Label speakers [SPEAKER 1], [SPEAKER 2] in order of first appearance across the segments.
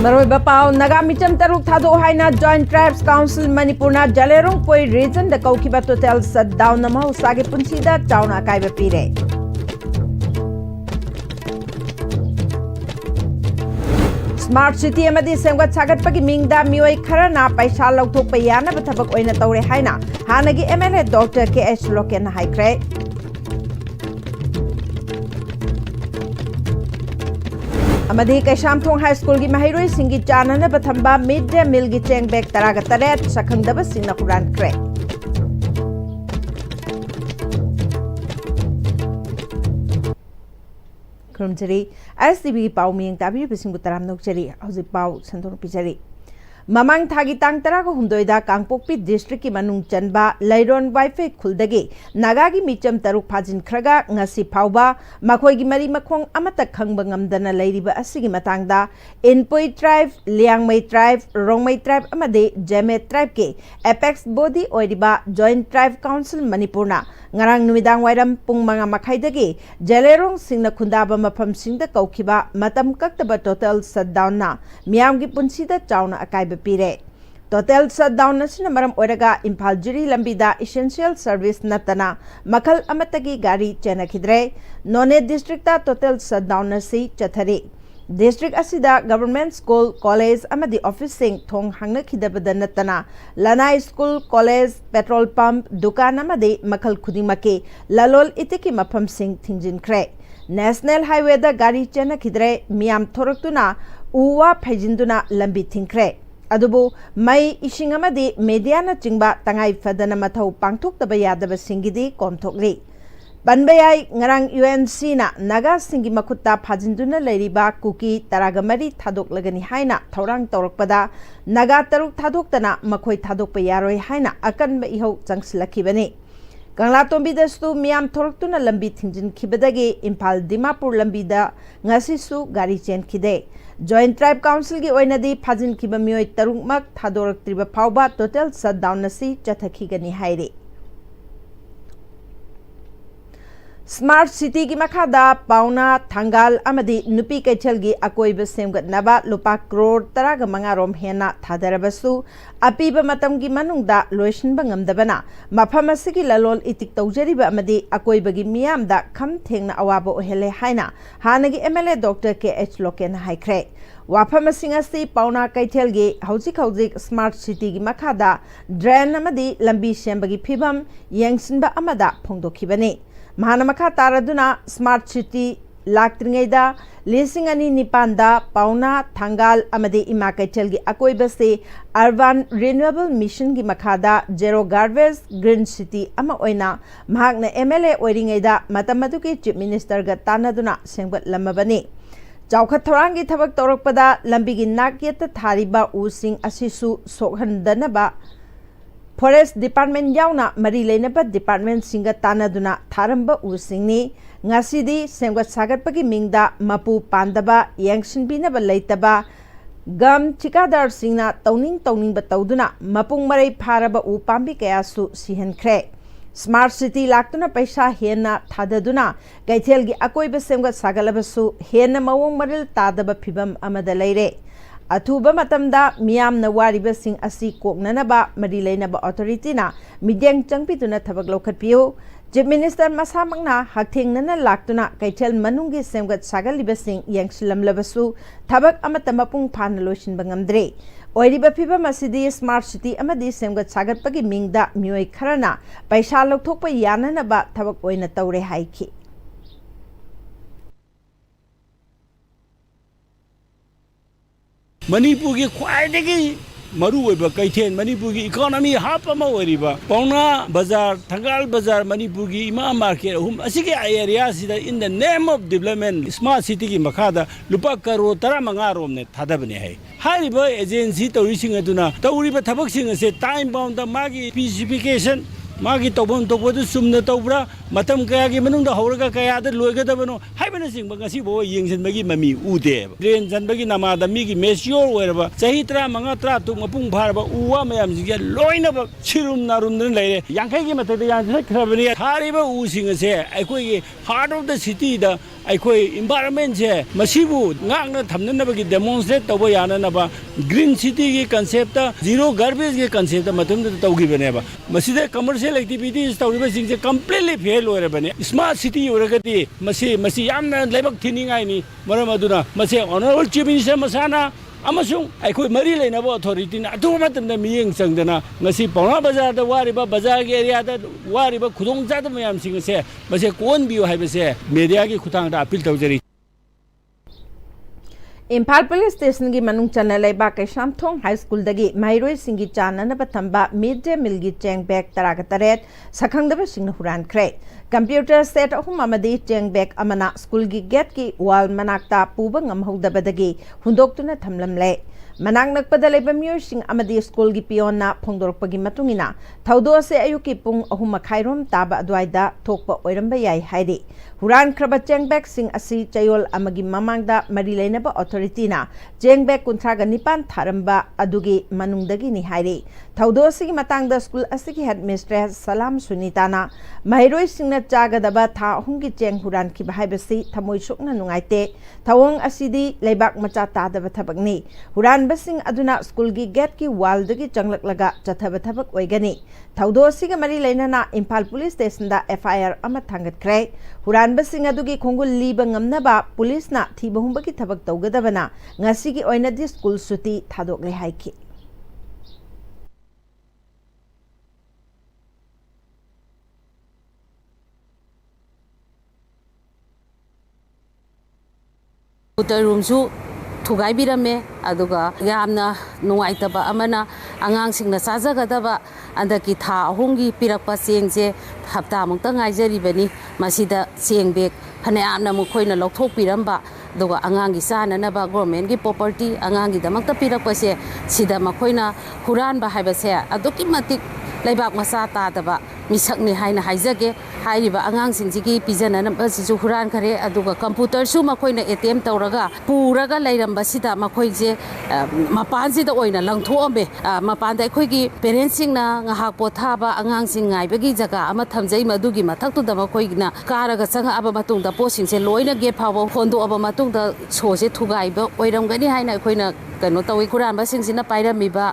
[SPEAKER 1] Maroiba pau naga micham taruk thado haina Joint Tribes Council Manipurna Jalerong poi region da kaukiba total shutdown nama usage punsida chauna kaiba pire. Smart City amadi semgat sagat pagi mingda mioi kharana paisa lauthok pa yana bathabak oina tawre haina hanagi MLA Dr. KH Loken haikre. Amadi Kaishamthong High School gi mahiroi singi chanana bathamba mid-day meal gi cheng bag taraga taret sakhangdaba singna kuran kre. Kurumjari STV pau miyeng tabi bising butaram nokjari hauji pau sandong pijari. Mamang thagi tang taraga humdoida Kangpokpi district ki manung chanba Lairon Wifi khuldagi nagagi micham taruk phajin khraga ngasi phauba makhoi gi mari makhong amata khangba ngamdana lairiba asigi matangda Inpoi tribe Liangmai tribe Rongmai tribe amade Jeme tribe ke apex body oiriba Joint Tribe Council Manipurna ngarang numidang wairam pung manga makhaidagi Jalerong singna khundaba mafam singda kaukiba matam kaktaba total shutdown na miyam gi punsida chauna akai pire. Total shutdown asina maram oiraga Imphal Jiri lambida essential service natana makhal amatagi gari chenakhidre None district ta total shutdown asi chathari. District asida government school college amadi office sing thong hangna khidabada natana Lanai school college petrol pump dukan amadi makhal khudimake lalol itiki mafam sing thingjin khre. National highway da gari chenakhidre miyam thoraktuna uwa phaijinduna lambi thingkhre. Adubu mai ising amadi media na chingba tangai fadana mathau pangthokdaba yadaba singidi komthokri. Banbayai ngarang UNC na naga singi makhutta phajinduna leiriba kuki taragamari thadok lagani haina thaurang tawrakpada naga taruk thadoktana makhoi thadokpa yaroi haina akanba ihau changsilakibani. Kangla tombidastu miyam thoraktuna lambi thingjin khibadagi Imphal Dimapur lambida ngasisu gari chen khide. Joint Tribe Council gi oinadi phajin kiba mioi tarukmak thadoraktriba phauba total shutdown nasi chathakigani haire. Smart City ki makhada pauna thangal amadi nupi kaithal gi akoiba semgat naba lupa crore taraga mangarom hena thadarabasu apiba matam gi manungda loisinba ngamdabana mafam asigi lalol itik tawjariba amadi akoiba gi miyamda kham thengna awaba ohele haina hanagi MLA Dr. KH Loken haikre. Wafam asingasi pauna kaithal gi haujik Smart City gi makhada drain amadi lambi sembagi phibam yengsinba amada phongdokhibani. Mahanamaka taraduna Smart City Laktringaida Lisingani Nipanda Pauna Thangal Amade Imakatel gi Akoibase Urban Renewable Mission gi Makada Zero Garbage Green City Ama Oina Mahakna MLA Oiringaida Matamaduki Chief Minister ga Tanaduna Sengbat Lamabani. Chawkhat thorangi thabak tawrakpada lambigi nakyata thariba using asisu sokhandanaba Forest Department yauna mari leinaba department singa tanaduna tharamba usingni ngasidi semgat sagatpagi mingda mapu pandaba yangsinbinaba leitaba gam chikadar singna tawning ba tawduna mapung marai pharaba u pambi kayasu sihenkhre. Smart City laktuna paisa hena thadaduna kaithelgi akoiba semgat sagalabasu hena mawong maril tadaba phibam amada leire. Athuba matamda miyam na wariba sing asi koknanaba mari leinaba authority na midyang changpituna thabak lokhatpiu. Chief Minister masamangna hakthengnana laktuna kaithel manunggi semgat sagaliba sing yangsilamlabasu thabak amata mapung phana loisinba ngamdre. Oiriba phiba masidi Smart City amadi semgat sagatpagi mingda mioi kharana paisa lokthokpa yananaba thabak oina tawre haiki.
[SPEAKER 2] Manipuri khwaidagi maruoiba kaithen Manipuri economy hapama oiriba Pauna Bazaar Thangal Bazaar Manipuri ima market hum asige area sida in the name of development Smart City gi makhada lupa crore 15 rom ne thadabani hai hariba agency tawrising aduna tawriba thabak sing ase time bound magi specification magi tobon tobodu sumna tobra matam kaya gi manungda horaga kaya da loigadabano haibana sing ngasi bo yengsin bagi mami ude drain jan bagi namada mi gi mesure werba chahi 35 tu mapung bharba uwa mayam ji loina ba chirum narum den leire yankai gi matai da yang khrabani hariba u sing ase aikoi gi heart of the city da ꯑꯩꯈꯣꯏ ꯏꯟꯚꯥꯏꯔꯟꯃꯦꯟꯁꯦ ꯃꯁꯤꯕꯨ ꯉꯥꯛꯅ ꯊꯝꯅꯅꯕꯒꯤ demonstrate ꯇꯧꯕ ꯌꯥꯅꯅꯕ green ꯁꯤꯇꯤꯒꯤ concept zero ꯒꯥꯔꯕꯦꯖꯀꯤ concept ꯃꯇꯨꯡꯗ ꯇꯧꯈꯤꯕꯅꯦꯕ ꯃꯁꯤꯗ ꯀꯃꯔꯁꯤꯌꯦꯜ ꯑꯦꯛꯇꯤꯚꯤꯇꯤꯁ ꯇꯧꯔꯤꯕꯁꯤꯡꯁꯦ ꯀꯝꯄ꯭ꯂꯤꯠꯂꯤ ꯐꯦꯜ ꯑꯣꯏꯔꯕꯅꯤ ꯁ꯭ꯃꯥꯔꯠ ꯁꯤꯇꯤ ꯑꯣꯏꯔꯒꯗꯤ ꯃꯁꯤ ꯌꯥꯝꯅ ꯂꯥꯏꯕꯛ ꯊꯤꯅꯤꯡꯉꯥꯏꯅꯤ ꯃꯔꯝ ꯑꯗꯨꯅ ꯃꯁꯤ ꯑꯣꯅꯔꯦꯕꯜ ꯆꯤꯐ ꯃꯤꯅꯤꯁꯇꯔ ꯃꯁꯥꯅ ꯑꯃꯁꯨꯡ ꯑꯩꯈꯣꯏ ꯃꯔꯤ ꯂꯩꯅꯕ ꯑꯣꯊꯣꯔꯤꯇꯤꯅ ꯑꯊꯨꯕ ꯃꯇꯝꯗ ꯃꯤꯠꯌꯦꯡ ꯆꯪꯗꯅ ꯉꯁꯤ ꯄꯥꯎꯅꯥ ꯕꯖꯥꯔꯗ ꯋꯥꯔꯤꯕ ꯕꯖꯥꯔꯒꯤ ꯑꯦꯔꯤꯌꯥꯗ ꯋꯥꯔꯤꯕ ꯈꯨꯗꯣꯡꯆꯥꯗꯕ ꯃꯌꯥꯝꯁꯤꯡ ꯑꯁꯦ ꯃꯁꯤ ꯀꯣꯛꯍꯟꯕꯤꯌꯨ ꯍꯥꯏꯕꯁꯦ ꯃꯦꯗꯤꯌꯥꯒꯤ ꯈꯨꯠꯊꯥꯡꯗ ꯑꯄꯤꯜ ꯇꯧꯖꯔꯤ
[SPEAKER 1] इम्फाल पुलिस स्टेशन की मनुंग चलना लेबा कैसामथोंग हाई स्कूल दगी माइरोई सिंगी चाननब थंबा मिड डे मील की चेंग बैग तराग तरेट सखंगदब सिंह हुरानख्रे कंप्यूटर सेट अहुम अमदी चेंग बैग अमना स्कूल की गेट की वाल मनाक्ता पूब ngamhौदबदगी हुंदोक्तुना थमलमले मनाक नकपद लेब मियोइसिंग अमदी स्कूल की पियोना फोंदोरपगी मतुंगिना थौदो से अयुकी पुंग अहुम मखाइरोम ताबा अद्वाइदा थोकपा ओइरंबा याई हाइदि हुरान खरबा चेंग बैग सिंग असी चयोल अमगी ममांगदा मरी लेनबा ऑथोरिटीना चेंग बैग कुंथ्रागा निपान थारंबा अदुगी मनुंगदगी नि हाइदि थौदो सिगी मतांगदा स्कूल असिगी हेडमिस्ट्रेस सलाम सुनीताना महिरोई सिंगना चागदबा था अहुंगी चेंग हुरान की बहाइबसी थमोइ सोकना नुंगाइते थवंग असिदी लेबाक मचा तादबा थबकनी हुरान बसिंग अदुना स्कूल की गेट की वाल दगी चंगलक चथब थबक ओइगनी थौदो सिग मरी लेनना इम्फाल पुलिस स्टेशन दा एफआईआर अमा थांगतख्रे हुरान बसिंग अदुगी खोंगुल लीबा ngamnaba पुलिसना थीबहुंबगी थबक तौगदबना ngasi gi oinadi school सुटी थादोकले हाइखि
[SPEAKER 3] रूमसु थुगाइबिरमे अदुगा यामना नुंगाइतबा अमना आंगांसिंगना चाजगदबा अंदकी था अहुंगी पिरकपा चेंगजे हप्ता मुक्ता ngaइजरिबनी मसिदा चेंग बेग फनेयामना मुखोइना लौथोकपिरंबा दुगा आंगांगी चाननबा गवर्नमेंट की प्रॉपर्टी आंगांगी दमक्ता पिरकपसे सिदा मखोइना हुरानबा हाइबसे अदुकी मतिक लेबाक मसा तादबा मिसकनी हाइना हाइजगे हाइरिबा आंगांसिंजिगी पिजननबसिजु हुरान खरे अदुगा कंप्यूटर सु मखोइना एटीएम तौरगा पुरगा लैरंबसिदा मखोइजे मपानसिदा ओइना लंगथोअमे मपानदा अखोइगी पेरेंट्सिंगना ngahak पोथाबा आंगांसिंग ngaibagi जगह अमा थमजै मदुगी मथक्तुदा मखोइगना कारगा चंगाबा मतुंगदा पोसिंगसे लोइना गे फावो होंदोअबा मतुंगदा सोसे थुगाइबा ओइरमगनी हाइना अखोइना कनो तौइ खुरानबा सिंगसिना पाइरमिबा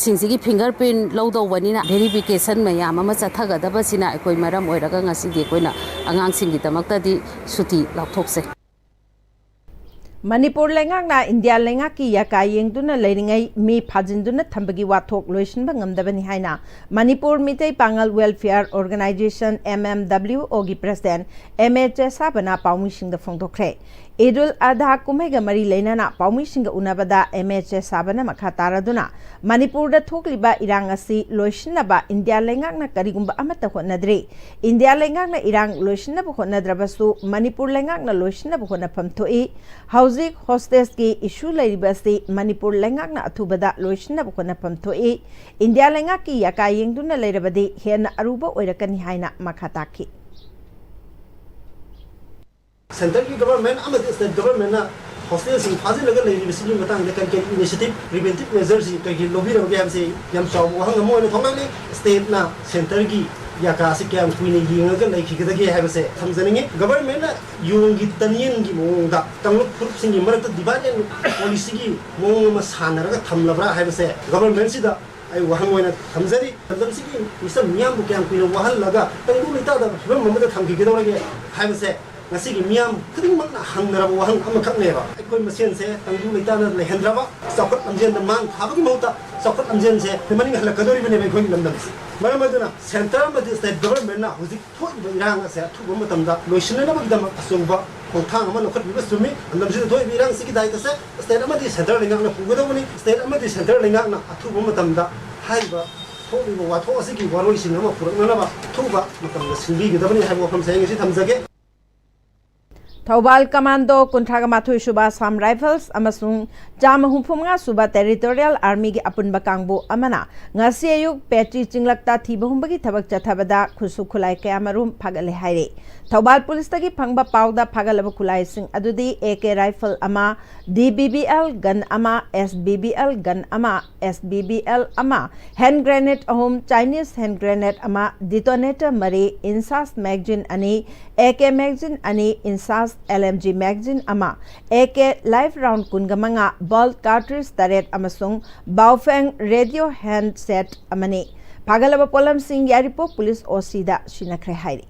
[SPEAKER 3] सिंगसिगी फिंगरप्रिंट लौदौबनिना वेरिफिकेशन मयाम अमा चथगदबसिना अखोइ मरम ओइरगा ngasigi अखोइना आंगांसिंगी दमक्तदी सुटी लाथोकसे
[SPEAKER 1] मणिपुर लेंगाकना इंडिया लेंगाकी याका येंगदुना लेरिंगै मी फाजिंदुना थंबगी वाथोक लोइसनबा ngamdabani haina मणिपुर मितै पांगल वेलफेयर ऑर्गेनाइजेशन MMWO की प्रेसिडेंट MHS साबना पाउमिसिंग द फोंदोखरे ईदुल अधा कुमैगा मरी लेनाना पाउमिसिंग उनाबदा MHS साबना मखा तारादुना मणिपुर द थोकलिबा इरांग असि लोइसनबा इंडिया लेंगाकना करिगुंबा अमता होनद्रे इंडिया लेंगाकना इरांग लोइसनबा होनद्रबसु मणिपुर लेंगाकना लोइसनबा होनफम थोई हाउजिक होस्टेस की इशू लेरिबसि मणिपुर लेंगाकना अथुबदा लोइसनबा होनफम थोई इंडिया लेंगाकी याका येंगदुना लेरबदि हेना अरुबा ओइरकनी हाइना मखा ताखि
[SPEAKER 4] सेंटर की गवर्नमेंट अमदी स्टेट गवर्नमेंट ना हॉस्टेल सिंग फाजिलगा लेरिबसिनि मतंग कन के इनिशिएटिव प्रिवेंटिव मेजर्स कई लोबिरगे हमसे यम चाव वहंग मोन थोंगले स्टेट ना सेंटर की याका से क्या कुइने यिंगगा लेखिगदगे हाबसे समजनिंगे गवर्नमेंट ना योंगी तनियन की मोंगदा तंगलुक ग्रुप सिंगी मरत डिवाइड पॉलिसी की मोंग म सानरगा थमलबरा हाबसे गवर्नमेंट सिदा आई वहंग मोन थमजरी तंदमसिगी मिसम मियाम बु क्या कुइने वहल लगा तंगु लिता दा film ममदा थमगिगदोरगे हाबसे ngasi miam khudingmak na hangraba wahang amakak neba aikoi masen se tangdu leitana lehendraba sakot amjen da mang thabagi mauta sakot amjen se mani hala kadori bene be khoi lamdam si maramaduna center madi state government na huzik thoi ba irang se thu matam da loisina na bagdam asungba khongthang ama lokhat bi sumi andam si thoi bi irang siki dai ta se state amadi center lengak na pugadawni state amadi center lengak na athu matam da haiba thoi ba wa tho asiki waroi sinama purakna ba thuba matam da sinbi gidabani haiba kham se ngisi thamjage
[SPEAKER 1] Thoubal commando कुंथ्रागा माथुई सुबा साम rifles अमसुंग जाम हुफुमगा सुबा territorial army की अपुनबा कांगबो अमना ngasi ayuk पेट्री चिंगलक्ता थीबहुंबगी थबक चथबदा खुसु खुलाई कयामरुम फागले हाइरे थौबाल पुलिस तगी फंगबा पाउदा फागलब खुलाई सिंग अदुदी AK राइफल अमा DBBL गन अमा SBBL गन अमा SBBL अमा हैंड ग्रेनेड अहोम चाइनीज हैंड ग्रेनेड अमा डिटोनेटर मरे इंसास मैगजीन अनि AK मैगजीन अनि INSAS LMG magazine ama AK live round kungamanga bolt cartridge taret amasung Baofeng radio handset amani pagalaba polam sing yaripo police osida shinakre hairi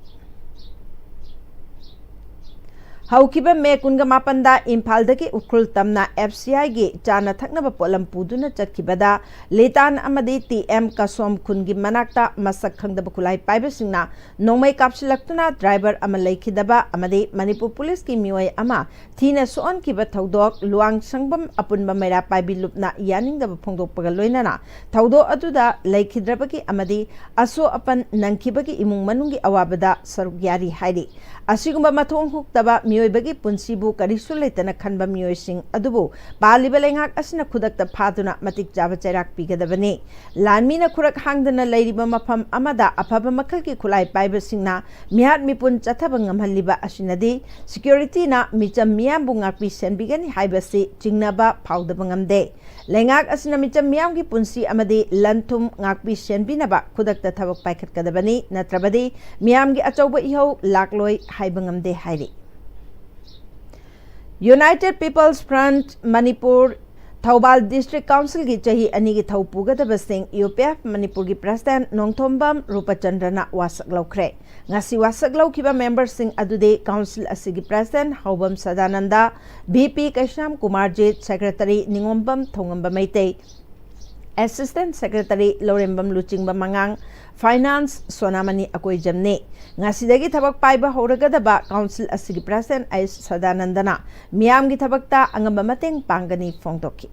[SPEAKER 1] Haukiba me kunga mapanda Imphal dagi ukrul tamna FCI gi chana thaknaba polam puduna chatkibada letan amadi TM kasom kungi manakta masak khangdaba kulai paiba singna nongmai kapsilaktuna driver ama laikidaba amadi Manipur police ki mioi ama thina soon kiba thodok luang sangbam apunba mera paibi lupna yaningdaba phongdokpaga loinana thodo aduda laikhidrabagi amadi aso apan nangkibagi imung manungi awabada saruk yari hairi asigumba mathong huktaba miyoibagi punsibu karisu leitana khanba miyoising adubu paliba lengak asina khudakta phaduna matik jaba chairak pigadabani lanmina khurak hangdana leiriba mafam amada afaba makalki khulai paiba singna mihat mipun chathaba ngamhalliba asinadi security na micham miyambu ngakpi senbigani haibasi chingnaba phawdaba ngamde lengak asina micham miyamgi punsi amadi lanthum ngakpi senbinaba khudakta thabak paikhatkadabani natrabadi miyamgi achauba ihau lakloi haiba ngamde hairi United People's Front Manipur Thaubal District Council ki chahi ani ki thau pugadaba sing UPF Manipur ki President Nongthombam Rupachandrana wasak laukhre ngasi wasak laukiba members sing adude council asigi President Haubam Sadananda BP Kaisham Kumarjit Secretary Ningombam Thongamba Maitei Assistant Secretary Lorembam Luchingba Mangang Finance Sonamani Akoi Jamne ngasidagi thabak paiba horagadaba council asigi President Ais Sadanandana miyam gi thabakta angamba mateng pangani phongtoki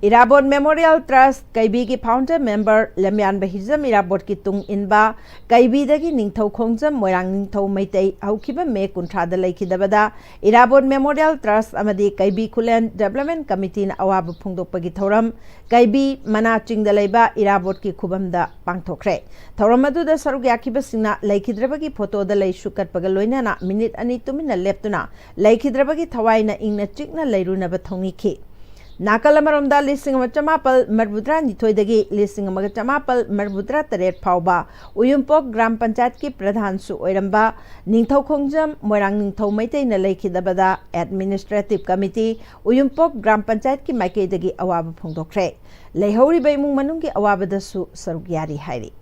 [SPEAKER 1] Irabot Memorial Trust Kaibi ki founder member Lamyan Bahizam Irabot ki tung inba Kaibi dagi ningthau khongjam moirang ningthau maitai haukiba me kunthada laikidabada Irabot Memorial Trust amadi Kaibi Kulen Development Committee na awab phongdokpagi thoram Kaibi mana chingda leiba Irabot ki khubamda pangthokre thoram aduda saruk yakiba singna laikhidrabagi photo da lei shukat pagaloina na minute ani tumina leptuna laikhidrabagi thawaina ingna chikna leirunaba thongikhi Nakalamaromda lising machamapal Marbudra Nitoidagi lising Magamapal Marbudra Taret Pauba Uyumpok Gram Panchayat ki Pradhan Su Oiramba Ningthau Khongjam Moirang Ningthau Maitai na Laikidabada Administrative Committee Uyumpok Gram Panchayat ki Maikaidagi Awaba Phongdokre Leihori Baimung Manungi Awabada Su Saruk Yari Hairi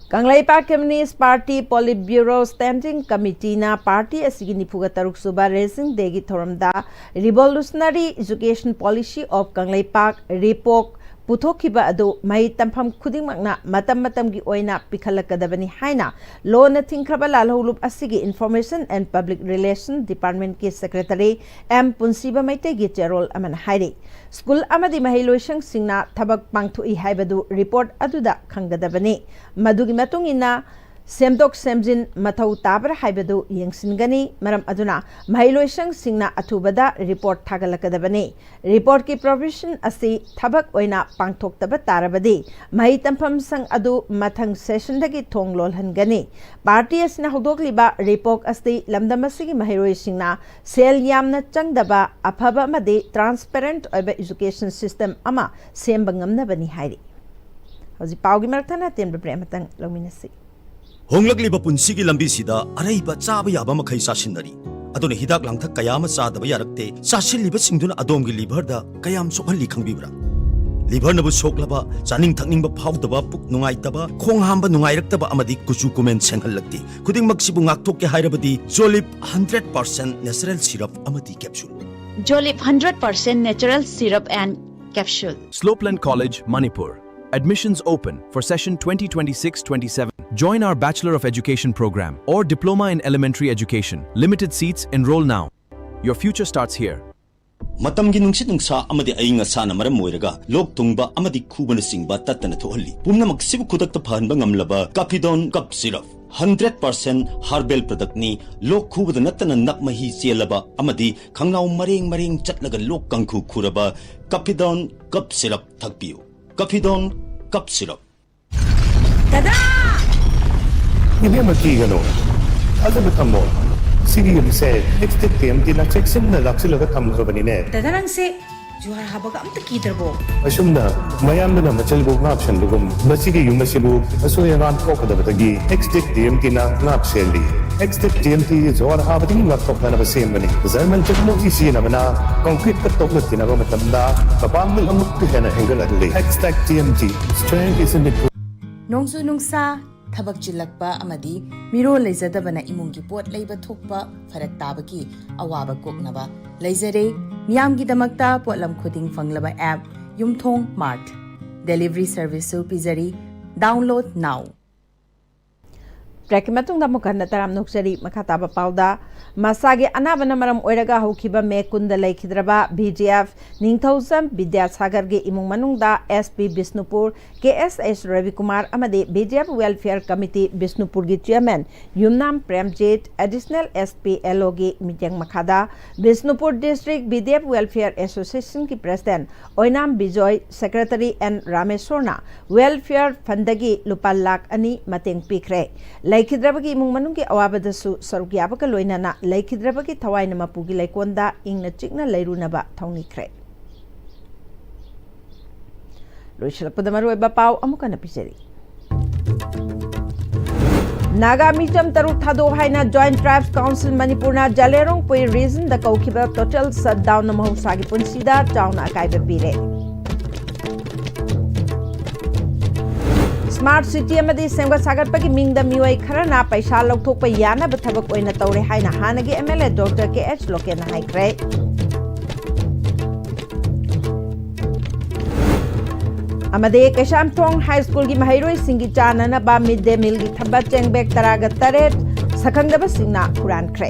[SPEAKER 1] Kanglaipak Communist Party Politburo Standing Committee na party asigi nipuga taruk suba Racing Day gi thoramda Revolutionary Education Policy of Kanglaipak report puthokiba adu mai tampham khudingmakna matam gi oina pikhalakadabani haina lona thingkraba lalholup asigi Information and Public Relations Department ki Secretary M Punsiba Maite gi cherol aman hairi School amadi mahiloisang singna thabak pangthui haibadu report aduda khangadabani madugi matungina Semdok Semjin Mathau Tabra Haibadu Yangsingani Maram Aduna Mahiloisang Singna Atubada report Tagalakadabani report ki provision asi Tabak Oina Pangtok Tabat Tarabadi Mahitampam Sang Adu Mathang session dagi Thong Lolhangani Party Asna Hodokliba report asti Lamdamasigi Mahiloisingna Sel Yamna Changdaba Apaba Madi transparent Oba education system ama Sembangamna Bani Hairi Hosi Paugi Martana Tembe Prematang Lominasi
[SPEAKER 5] Honglakliba punsigi lambi sida araiba chaba yaba makhai sasinari aduna hidak langthak kayama chadaba yarakte chasilliba singduna adomgi liver da kayam sokhalli khangbibra liver nabu soklaba chaning thakningba phawdaba puk nungaitaba khonghamba nungairaktaba amadi kuchu kumen senghallakti khudingmak sibu ngakthokke hairabadi Jolip 100% natural syrup amadi capsule
[SPEAKER 6] Jolip 100% natural syrup and capsule
[SPEAKER 7] Slopeland College, Manipur. Admissions open for session 2026-27. Join our Bachelor of Education program or Diploma in Elementary Education. Limited seats, enroll now. Your future starts here.
[SPEAKER 5] Matamgi nungsit nungsa amadi ayinga sana maram moiraga lok tungba amadi khubana singba tatana thohalli pumna maksibu khudakta phanba ngamlaba Capidon cup syrup 100% herbal product ni lok khubada natana nakmahi chelaba amadi khangnaw mareng chatlaga lok kangkhu khuraba Capidon cup syrup thakpiu Capidon cup syrup
[SPEAKER 8] Hindi magigano. Alam mo tamo, sige yung isa, next time, di na check na lang sila katamlo ba ni Ned?
[SPEAKER 9] Tadarang si जुहार हाबगा अमत कीदरबो
[SPEAKER 8] ꯑꯁꯨꯝꯅ ꯃꯌꯥꯝꯗꯨꯅ ꯃꯆꯜꯕꯨ ꯉꯥꯛꯁꯟꯕꯒꯨꯝ ꯃꯁꯤꯒꯤ ꯌꯨꯝ ꯑꯁꯤꯕꯨ ꯑꯁꯣꯏ ꯑꯉꯥꯝ ꯊꯣꯛꯀꯗꯕꯗꯒꯤ ꯑꯦꯛꯁꯇꯤꯛ ꯇꯤꯑꯦꯝꯇꯤꯅ ꯉꯥꯛ ꯁꯦꯜꯂꯤ ꯑꯦꯛꯁꯇꯤꯛ ꯇꯤꯑꯦꯝꯇꯤ ꯖꯣꯍꯥꯔ ꯍꯥꯕꯗꯒꯤ ꯉꯥꯛꯊꯣꯛꯅꯅꯕ ꯁꯦꯝꯕꯅꯤ German technology ꯁꯤꯖꯤꯟꯅꯕꯅ ꯀꯪꯀ꯭ꯔꯤꯠꯇ ꯇꯣꯛꯂꯛꯈꯤꯅꯕ ꯃꯇꯝꯗ ꯃꯄꯥꯡꯒꯜ ꯑꯃꯨꯛꯀ ꯍꯦꯟꯅ ꯍꯦꯟꯒꯠꯍꯜꯂꯤ exotic TMT strength is in it
[SPEAKER 9] नोंसु नुंसा थबक चिल्लकपा अमदी मिरो लेजदबना इमुंगी पोट लेबा थोकपा फरक ताबकी अवाबा कोकनबा लेजरे मियामगी दमकता पोटलम खुदिंग फंगलबा app Yumthong mart delivery service सु पिजरी डाउनलोड नाउ
[SPEAKER 1] ब्रेक मतुंग दा मुकन तराम नुक्सरी मखाताबा पाउदा मसागे अनाबना मरम ओइरगा हौखिबा मे कुंद लेखिद्रबा बीजेएफ निंगथौसम विद्यासागर गे इमुंग मनुंगदा एसपी बिष्णुपुर केएसएस रविकुमार अमदे बीजेएफ वेलफेयर कमिटी बिष्णुपुर गी chairman Yumnam Premjit additional SP LO गी मीटिंग मखादा Bishnupur district BJF welfare association की president Oinam Bijoy secretary N रामेश्वरना वेलफेयर फंडगी लुपा लाख अनि मतेंग पिखरे लेखिद्रबगी इमुंग मनुंग के अवाबदसु सरुक याबका लोइनाना लेखिद्रबगी थवाइना मपुगी लेकोंदा इंगना चिकना लेरुनबा थौनिख्रे लोइशलपदा मरुएबा पाव अमुकना पिजरी नागा मिचम तरुक थादो हाइना जॉइंट ट्राइब्स काउंसिल मणिपुरना जलेरोंग पुई रीजन द कौखिबा टोटल शटडाउन महौसागी पुंसीदा चाउना अकाइबा पीरे स्मार्ट सिटी अमदी सेमगा सागरपगी मिंगदा मियोय खरना पैसा लौथोकपा यानाबा थबक ओइना तौरे हाइना हानगी एमएलए डॉक्टर के.एच. लोकेना हाइख्रे अमदे केशामथोंग हाई स्कूल की महैरोई सिंगी चाननबा मिड डे मील की थब्बा चेंगबेग तरागा तरेट सखंगदबा सिंगना हुरानख्रे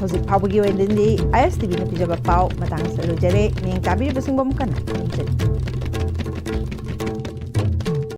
[SPEAKER 1] हौजिक फावगी ओइनदि ISTV न पिजबा पाव मतंग सलुजरे मिंग ताबी बसिंग बम कना